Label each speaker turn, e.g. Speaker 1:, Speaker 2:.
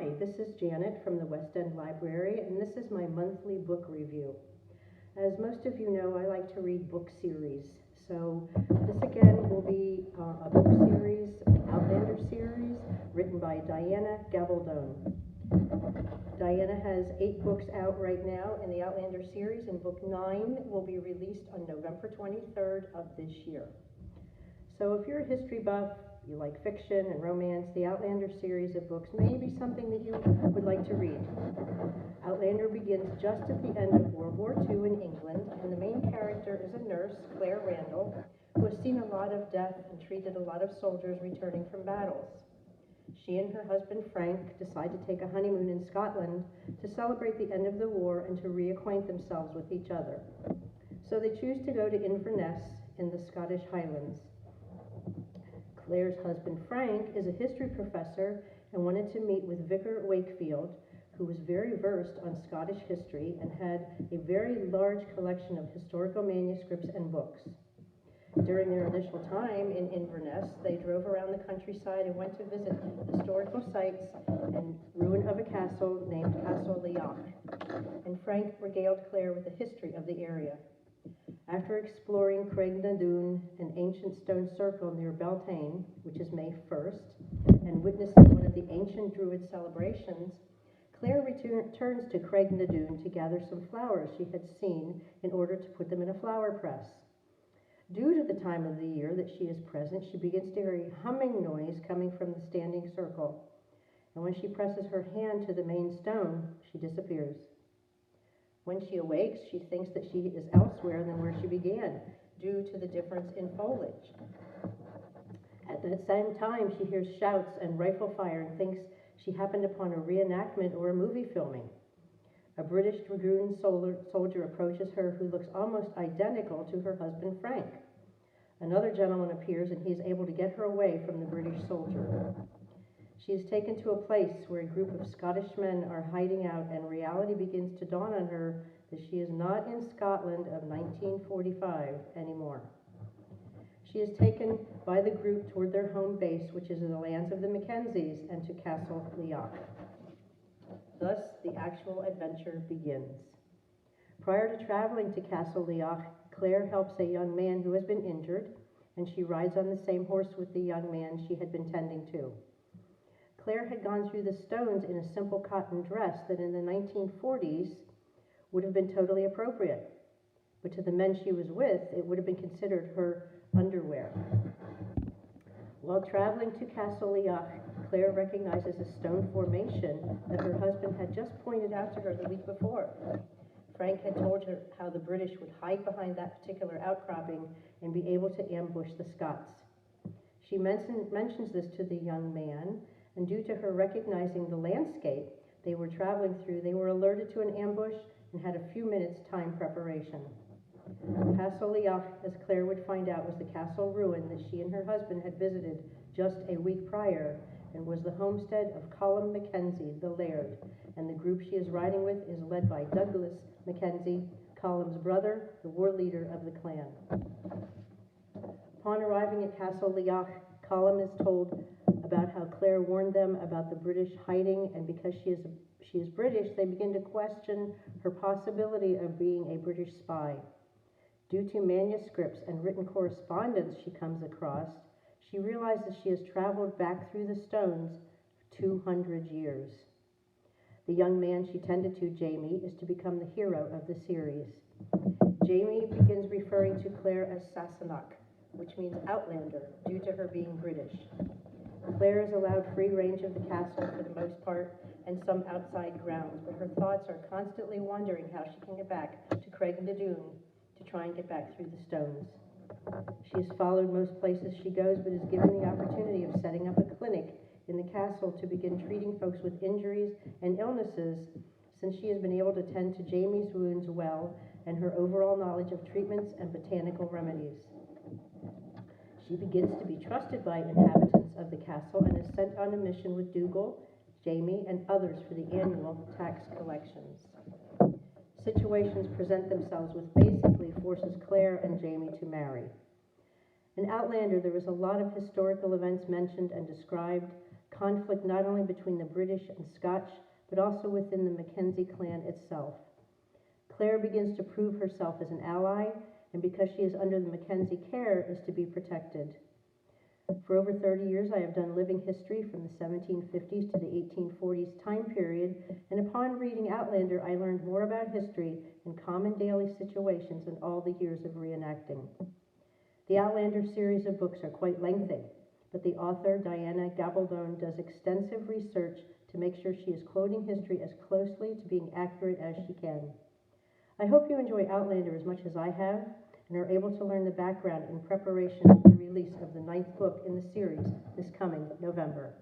Speaker 1: Hi, this is Janet from the West End Library, and this is my monthly book review. As most of you know, I like to read book series. So this again will be a book series, Outlander series, written by Diana Gabaldon. Diana has 8 books out right now in the Outlander series, and book 9 will be released on November 23rd of this year. So if you're a history buff, you like fiction and romance, the Outlander series of books may be something that you would like to read. Outlander begins just at the end of World War II in England, and the main character is a nurse, Claire Randall, who has seen a lot of death and treated a lot of soldiers returning from battles. She and her husband Frank decide to take a honeymoon in Scotland to celebrate the end of the war and to reacquaint themselves with each other. So they choose to go to Inverness in the Scottish Highlands. Claire's husband Frank is a history professor and wanted to meet with Vicar Wakefield, who was very versed on Scottish history and had a very large collection of historical manuscripts and books. During their initial time in Inverness, they drove around the countryside and went to visit historical sites and ruin of a castle named Castle Leoch. And Frank regaled Claire with the history of the area. After exploring Craig na Dun, an ancient stone circle near Beltane, which is May 1st, and witnessing one of the ancient Druid celebrations, Claire returns to Craig na Dun to gather some flowers she had seen in order to put them in a flower press. Due to the time of the year that she is present, she begins to hear a humming noise coming from the standing circle. And when she presses her hand to the main stone, she disappears. When she awakes, she thinks that she is elsewhere than where she began, due to the difference in foliage. At the same time, she hears shouts and rifle fire and thinks she happened upon a reenactment or a movie filming. A British dragoon soldier approaches her who looks almost identical to her husband Frank. Another gentleman appears and he is able to get her away from the British soldier. She is taken to a place where a group of Scottish men are hiding out, and reality begins to dawn on her that she is not in Scotland of 1945 anymore. She is taken by the group toward their home base, which is in the lands of the Mackenzies, and to Castle Leoch. Thus, the actual adventure begins. Prior to traveling to Castle Leoch, Claire helps a young man who has been injured, and she rides on the same horse with the young man she had been tending to. Claire had gone through the stones in a simple cotton dress that in the 1940s would have been totally appropriate, but to the men she was with, it would have been considered her underwear. While traveling to Castle Leoch, Claire recognizes a stone formation that her husband had just pointed out to her the week before. Frank had told her how the British would hide behind that particular outcropping and be able to ambush the Scots. She mentions this to the young man, and due to her recognizing the landscape they were traveling through, they were alerted to an ambush and had a few minutes' time preparation. Castle Leoch, as Claire would find out, was the castle ruin that she and her husband had visited just a week prior, and was the homestead of Colum Mackenzie, the laird, and the group she is riding with is led by Douglas Mackenzie, Colum's brother, the war leader of the clan. Upon arriving at Castle Leoch, Colum is told about how Claire warned them about the British hiding, and because she is British, they begin to question her possibility of being a British spy. Due to manuscripts and written correspondence she comes across, she realizes she has traveled back through the stones 200 years. The young man she tended to, Jamie, is to become the hero of the series. Jamie begins referring to Claire as Sassenach, which means Outlander, due to her being British. Claire is allowed free range of the castle for the most part, and some outside grounds, but her thoughts are constantly wondering how she can get back to Craig na Dun to try and get back through the stones. She is followed most places she goes, but is given the opportunity of setting up a clinic in the castle to begin treating folks with injuries and illnesses, since she has been able to tend to Jamie's wounds well and her overall knowledge of treatments and botanical remedies. She begins to be trusted by inhabitants of the castle and is sent on a mission with Dougal, Jamie, and others for the annual tax collections. Situations present themselves which basically forces Claire and Jamie to marry. In Outlander, there was a lot of historical events mentioned and described. conflict not only between the British and Scotch, but also within the Mackenzie clan itself. Claire begins to prove herself as an ally, and because she is under the Mackenzie care, is to be protected. For over 30 years, I have done living history from the 1750s to the 1840s time period, and upon reading Outlander, I learned more about history and common daily situations in all the years of reenacting. The Outlander series of books are quite lengthy, but the author, Diana Gabaldon, does extensive research to make sure she is quoting history as closely to being accurate as she can. I hope you enjoy Outlander as much as I have, and are able to learn the background in preparation for the release of the 9th book in the series this coming November.